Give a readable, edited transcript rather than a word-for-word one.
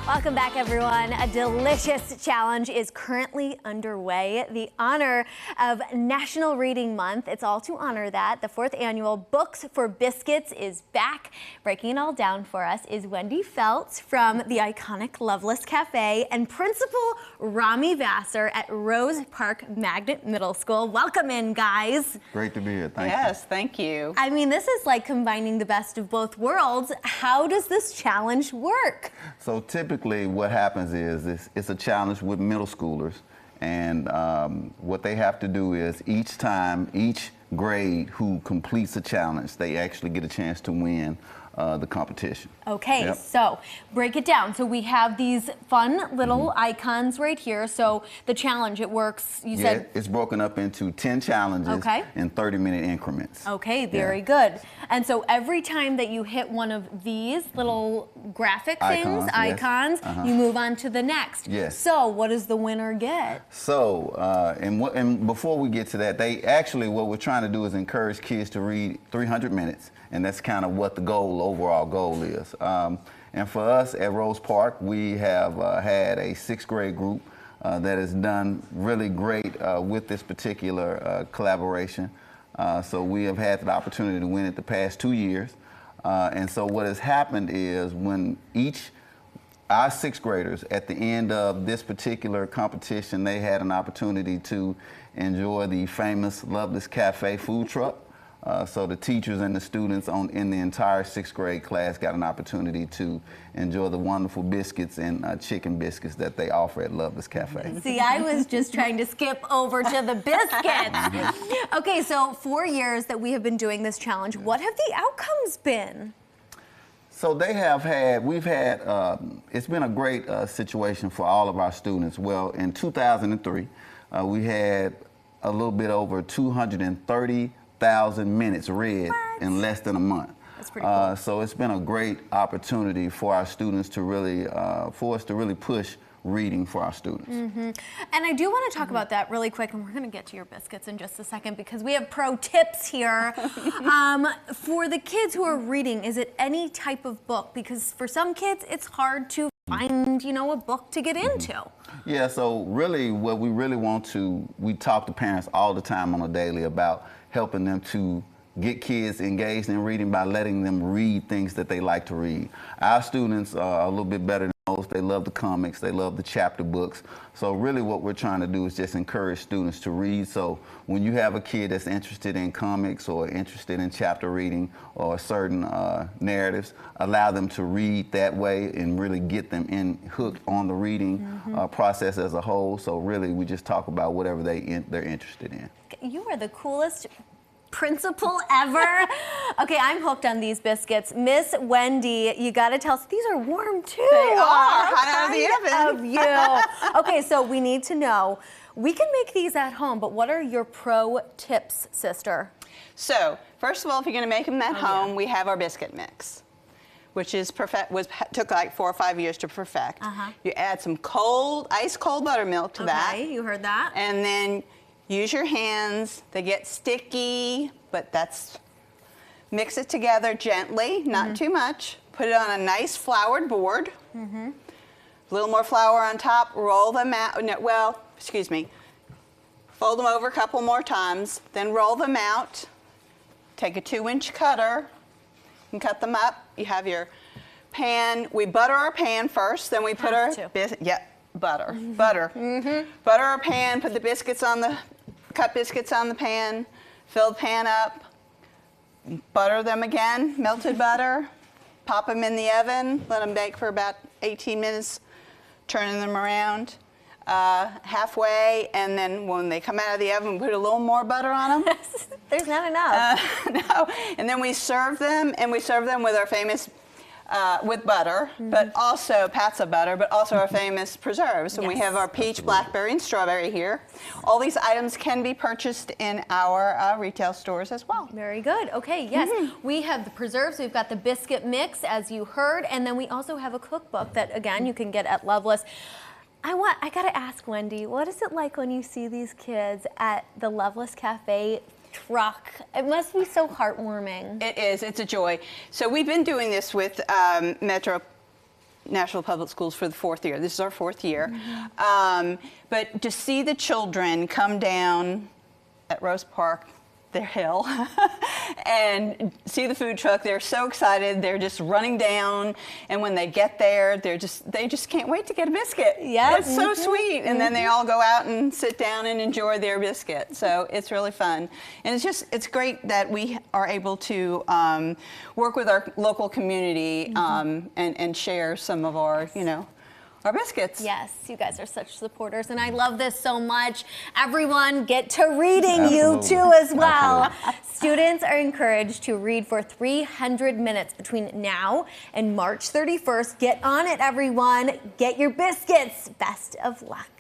Welcome back, everyone. A delicious challenge is currently underway. The honor of National Reading Month. It's all to honor that. The 4th annual Books for Biscuits is back. Breaking it all down for us is Wendy Feltz from the iconic Loveless Cafe and Principal Rami Vassar at Rose Park Magnet Middle School. Welcome in, guys. Great to be here. Thank you. Yes, thank you. I mean, this is like combining the best of both worlds. How does this challenge work? So typically what happens is it's a challenge with middle schoolers, and what they have to do is each grade who completes a challenge, they actually get a chance to win the competition. Okay, Yep. So break it down. So we have these fun little icons right here. So the challenge, it works, you said? It's broken up into 10 challenges in 30-minute increments. Okay, very good. And so every time that you hit one of these little graphic icons, you move on to the next. Yes. So what does the winner get? So, and before we get to that, what we're trying to do is encourage kids to read 300 minutes, and that's kind of what the overall goal is. And for us at Rose Park, we have had a 6th grade group that has done really great with this particular collaboration. So we have had the opportunity to win it the past 2 years. And so what has happened is when our 6th graders, at the end of this particular competition, they had an opportunity to enjoy the famous Loveless Cafe food truck. So the teachers and the students in the entire 6th grade class got an opportunity to enjoy the wonderful biscuits and chicken biscuits that they offer at Loveless Cafe. See, I was just trying to skip over to the biscuits. Okay, so 4 years that we have been doing this challenge, what have the outcomes been? So it's been a great situation for all of our students. Well, in 2003, we had a little bit over 230,000 minutes read in less than a month. That's pretty cool. So it's been a great opportunity for our students to really, for us to really push reading for our students. And I do want to talk about that really quick, and we're going to get to your biscuits in just a second because we have pro tips here. For the kids who are reading, is it any type of book? Because for some kids, it's hard to find, a book to get into. Yeah, so really what we really want to, we talk to parents all the time on a daily about helping them to get kids engaged in reading by letting them read things that they like to read. Our students are a little bit better than most. They love the comics, they love the chapter books. So really what we're trying to do is just encourage students to read. So when you have a kid that's interested in comics or interested in chapter reading or certain narratives, allow them to read that way and really get them hooked on the reading process as a whole. So really we just talk about whatever they're interested in. You are the coolest principal ever. Okay, I'm hooked on these biscuits. Miss Wendy, you got to tell us, these are warm too. They are, hot out of the oven. Of you. Okay, so we need to know, we can make these at home, but what are your pro tips, sister? So, first of all, if you're going to make them at home, we have our biscuit mix, which is took like 4 or 5 years to perfect. You add some ice cold buttermilk to that. Okay, you heard that. And then use your hands. They get sticky, but mix it together gently, not too much. Put it on a nice floured board. A little more flour on top, roll them out. No, well, excuse me. Fold them over a couple more times, then roll them out. Take a 2-inch cutter and cut them up. You have your pan. We butter our pan first, then we put our butter. Butter our pan, put the biscuits on cut biscuits on the pan, fill the pan up, butter them again, melted butter, pop them in the oven, let them bake for about 18 minutes, turning them around halfway, and then when they come out of the oven, put a little more butter on them. There's not enough. No, and then we serve them, with our famous with butter, but also pats of butter, but also our famous preserves. And we have our peach, blackberry, and strawberry here. All these items can be purchased in our retail stores as well. Very good. Okay, yes. We have the preserves, we've got the biscuit mix, as you heard, and then we also have a cookbook that, again, you can get at Loveless. I gotta ask, Wendy, what is it like when you see these kids at the Loveless Cafe truck? It must be so heartwarming. It is. It's a joy. So we've been doing this with Metro Nashville Public Schools for the 4th year. This is our 4th year. But to see the children come down at Rose Park, their hill, and see the food truck, they're so excited. They're just running down, and when they get there, they just can't wait to get a biscuit. Yeah, it's so sweet. And then they all go out and sit down and enjoy their biscuit. So it's really fun, and it's great that we are able to work with our local community and share some of our, our biscuits. Yes, you guys are such supporters, and I love this so much. Everyone, get to reading, you too, as well. Students are encouraged to read for 300 minutes between now and March 31st. Get on it, everyone. Get your biscuits. Best of luck.